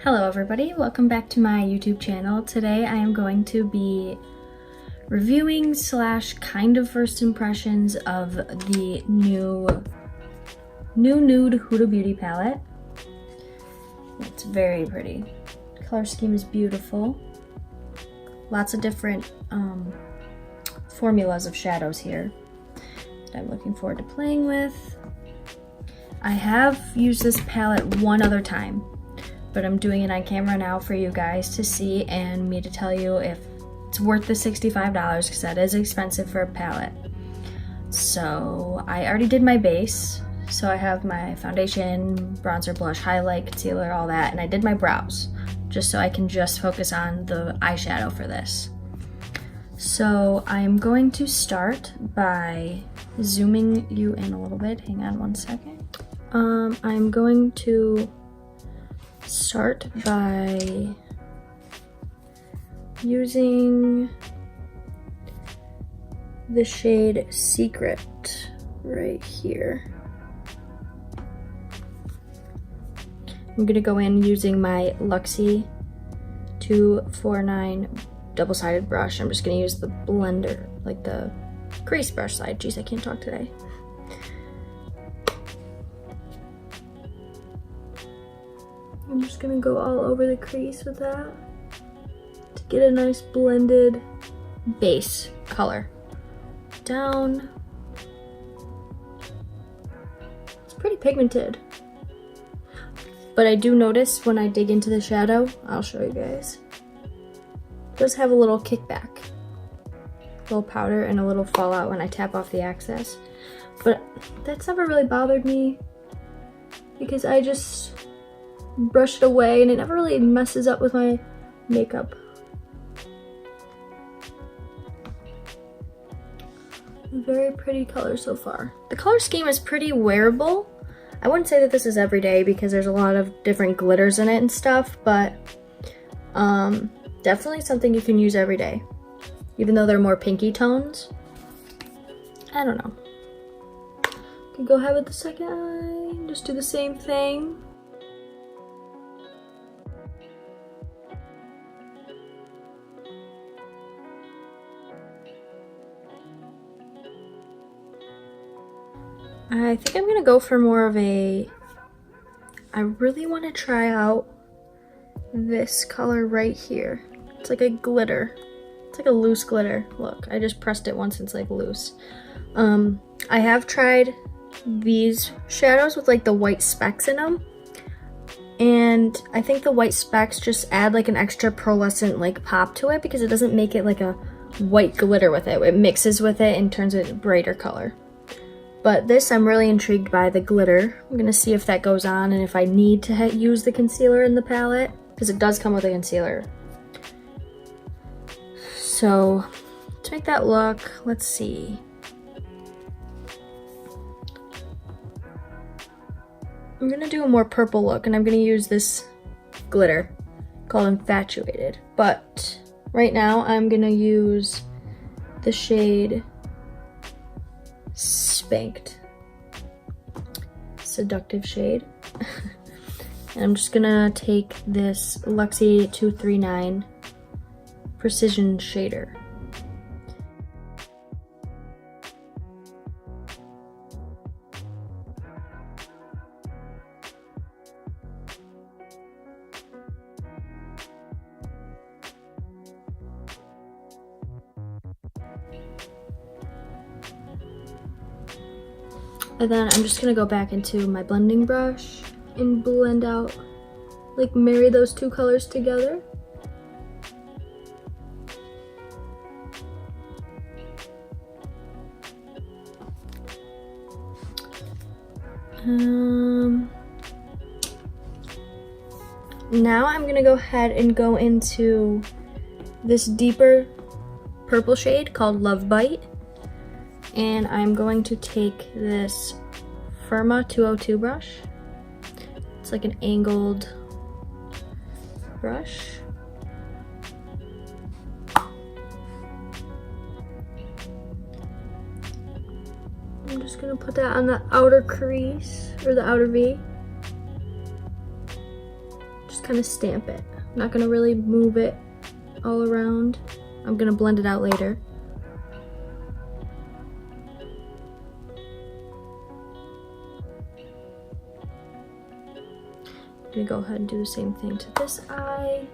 Hello everybody, welcome back to my YouTube channel. Today I am going to be reviewing / kind of first impressions of the new nude Huda Beauty palette. It's very pretty. The color scheme is beautiful. Lots of different formulas of shadows here that I'm looking forward to playing with. I have used this palette one other time, but I'm doing it on camera now for you guys to see and me to tell you if it's worth the $65 because that is expensive for a palette. So I already did my base. So I have my foundation, bronzer, blush, highlight, concealer, all that, and I did my brows just so I can just focus on the eyeshadow for this. So I'm going to start by zooming you in a little bit. Hang on one second. I'm going to start by using the shade Secret right here. I'm gonna go in using my Luxie 249 double-sided brush. I'm just gonna use the blender, like the crease brush side. Jeez, I can't talk today. I'm just gonna go all over the crease with that to get a nice blended base color. Down. It's pretty pigmented. But I do notice when I dig into the shadow, I'll show you guys, it does have a little kickback. A little powder and a little fallout when I tap off the excess. But that's never really bothered me because I just brush it away and it never really messes up with my makeup. Very pretty color so far. The color scheme is pretty wearable. I wouldn't say that this is everyday because there's a lot of different glitters in it and stuff, but definitely something you can use every day. Even though they're more pinky tones. I don't know. Can go ahead with the second eye, just do the same thing. I think I'm gonna go for more of a, I really want to try out this color right here. It's like a glitter. It's like a loose glitter. Look, I just pressed it once, it's like loose. I have tried these shadows with like the white specks in them. And I think the white specks just add like an extra pearlescent like pop to it because it doesn't make it like a white glitter with it. It mixes with it and turns it a brighter color. But this, I'm really intrigued by the glitter. I'm gonna see if that goes on and if I need to use the concealer in the palette, because it does come with a concealer. So, to make that look, let's see. I'm gonna do a more purple look and I'm gonna use this glitter called Infatuated. But right now, I'm gonna use the shade Spanked, seductive shade. And I'm just gonna take this Luxie 239 precision shader. And then I'm just gonna go back into my blending brush and blend out, like marry those two colors together. Now I'm gonna go ahead and go into this deeper purple shade called Love Bite. And I'm going to take this Firma 202 brush. It's like an angled brush. I'm just gonna put that on the outer crease, or the outer V. kind of stamp it. I'm not gonna really move it all around. I'm gonna blend it out later. I'm gonna go ahead and do the same thing to this eye.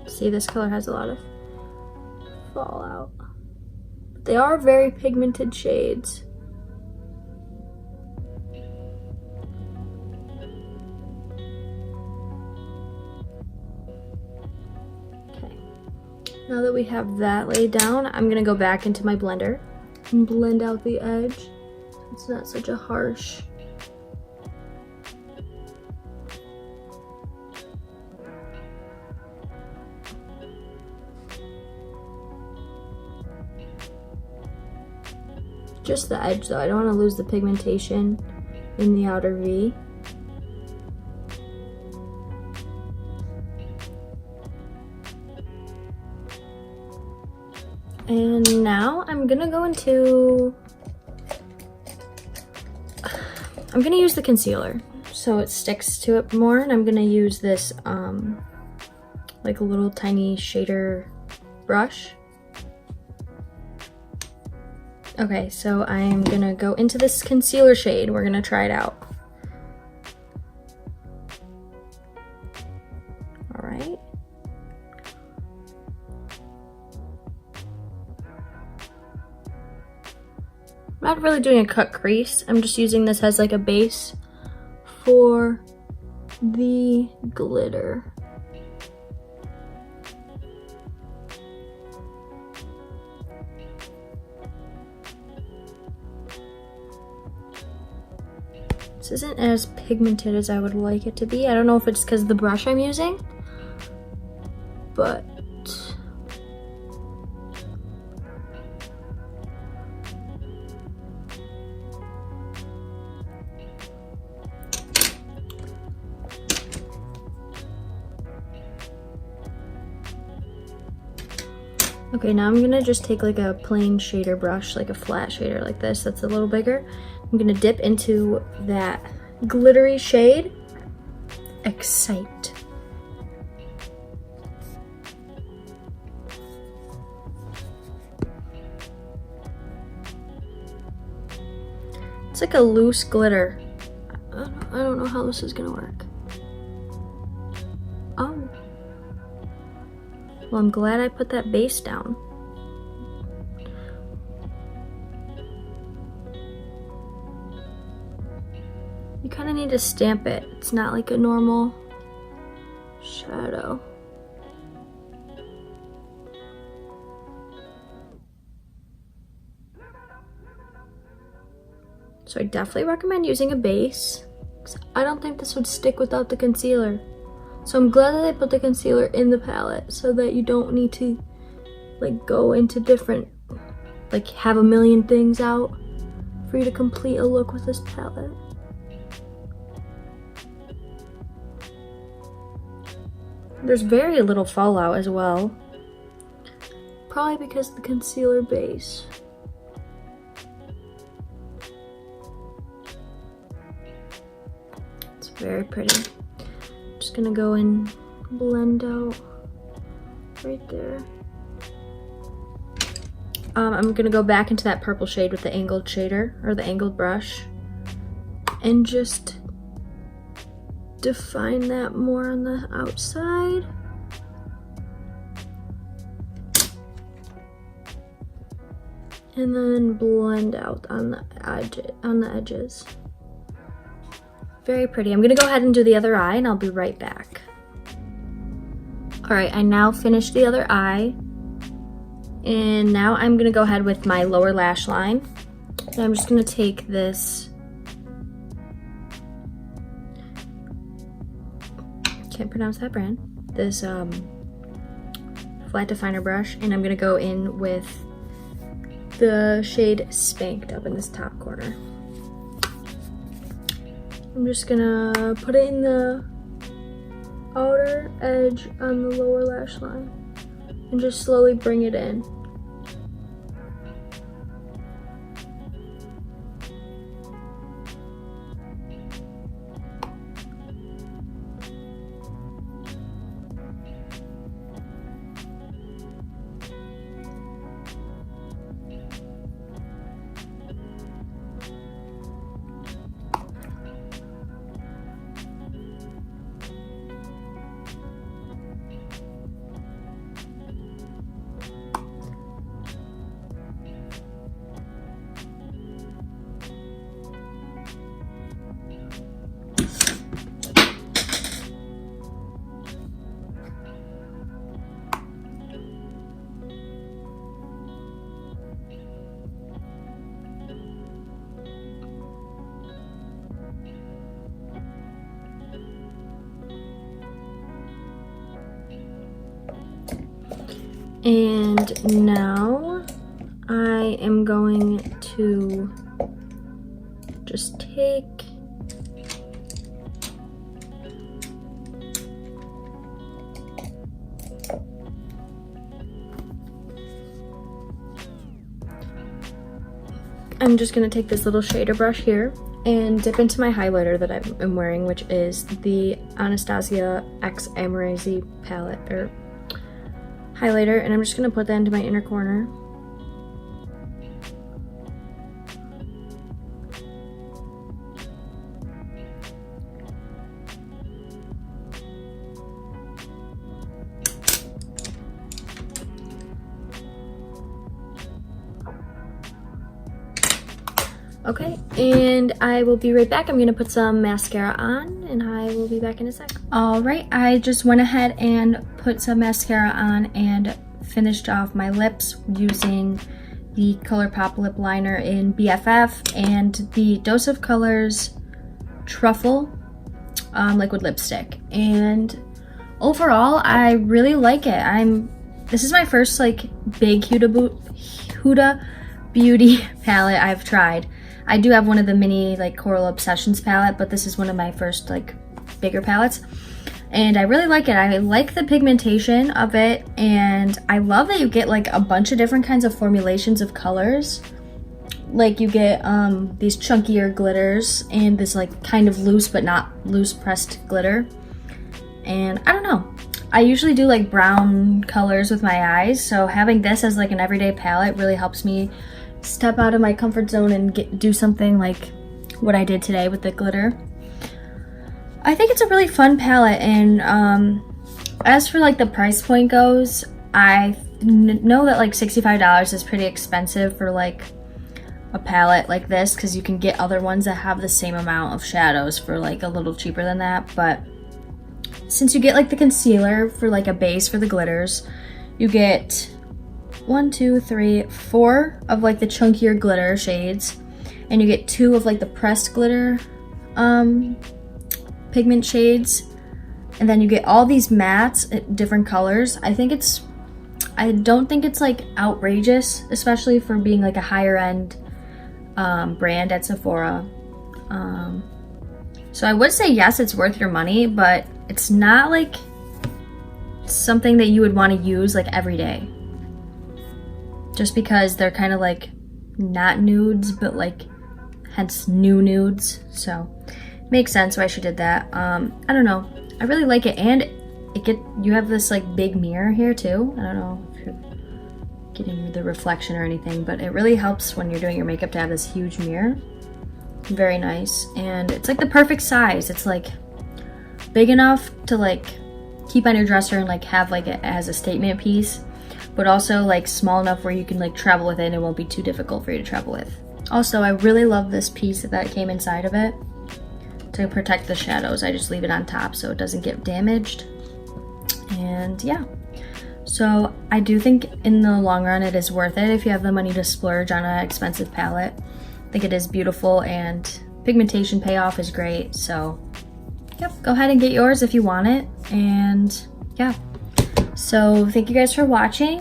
See, this color has a lot of fallout. But they are very pigmented shades. Okay. Now that we have that laid down, I'm gonna go back into my blender and blend out the edge. It's not such a harsh. Just the edge though, I don't want to lose the pigmentation in the outer V. And now I'm gonna go into, I'm gonna use the concealer so it sticks to it more, and I'm gonna use this like a little tiny shader brush. Okay, so I'm gonna go into this concealer shade. We're gonna try it out. All right. I'm not really doing a cut crease. I'm just using this as like a base for the glitter. This isn't as pigmented as I would like it to be. I don't know if it's because of the brush I'm using, but okay, now I'm gonna just take like a plain shader brush, like a flat shader like this, that's a little bigger. I'm gonna dip into that glittery shade, Excite. It's like a loose glitter. I don't know how this is gonna work. Oh. Well, I'm glad I put that base down. You kind of need to stamp it. It's not like a normal shadow. So I definitely recommend using a base, because I don't think this would stick without the concealer. So I'm glad that I put the concealer in the palette so that you don't need to like go into different, like have a million things out for you to complete a look with this palette. There's very little fallout as well. Probably because of the concealer base. It's very pretty. Just gonna go and blend out right there. I'm gonna go back into that purple shade with the angled shader, or the angled brush, and just define that more on the outside. And then blend out on the edges. Very pretty. I'm gonna go ahead and do the other eye and I'll be right back. All right, I now finished the other eye. And now I'm gonna go ahead with my lower lash line. And I'm just gonna take this, can't pronounce that brand, this flat definer brush, and I'm gonna go in with the shade Spanked up in this top corner. I'm just gonna put it in the outer edge on the lower lash line and just slowly bring it in. And now I am going to just take I'm just going to take this little shader brush here and dip into my highlighter that I'm wearing, which is the Anastasia X Amorese palette or highlighter, and I'm just going to put that into my inner corner. Okay, and I will be right back. I'm gonna put some mascara on and I will be back in a sec. All right, I just went ahead and put some mascara on and finished off my lips using the ColourPop lip liner in BFF and the Dose of Colors Truffle liquid lipstick. And overall, I really like it. This is my first like big Huda Beauty palette I've tried. I do have one of the mini like Coral Obsessions palette, but this is one of my first like bigger palettes. And I really like it. I like the pigmentation of it, and I love that you get like a bunch of different kinds of formulations of colors. Like you get these chunkier glitters and this like kind of loose but not loose pressed glitter. And I don't know. I usually do like brown colors with my eyes, so having this as like an everyday palette really helps me step out of my comfort zone and do something like what I did today with the glitter. I think it's a really fun palette, and as for like the price point goes, I know that like $65 is pretty expensive for like a palette like this, because you can get other ones that have the same amount of shadows for like a little cheaper than that. But since you get like the concealer for like a base for the glitters, you get 1, 2, 3, 4 of like the chunkier glitter shades, and you get 2 of like the pressed glitter pigment shades, and then you get all these mattes at different colors. I don't think it's like outrageous, especially for being like a higher end brand at Sephora. So I would say yes, it's worth your money, but it's not like something that you would want to use like every day, just because they're kind of like not nudes, but like hence new nudes. So makes sense why she did that. I don't know, I really like it, and you have this like big mirror here too. I don't know if you're getting the reflection or anything, but it really helps when you're doing your makeup to have this huge mirror. Very nice, and it's like the perfect size. It's like big enough to like keep on your dresser and like have like it as a statement piece, but also like small enough where you can like travel with it and it won't be too difficult for you to travel with. Also, I really love this piece that came inside of it to protect the shadows. I just leave it on top so it doesn't get damaged. And yeah, so I do think in the long run it is worth it if you have the money to splurge on an expensive palette. I think it is beautiful, and pigmentation payoff is great. So yep, go ahead and get yours if you want it. And yeah, so thank you guys for watching.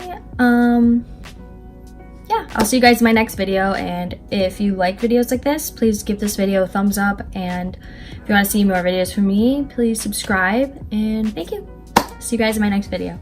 Yeah, I'll see you guys in my next video, and if you like videos like this, please give this video a thumbs up, and if you want to see more videos from me, please subscribe, and thank you. See you guys in my next video.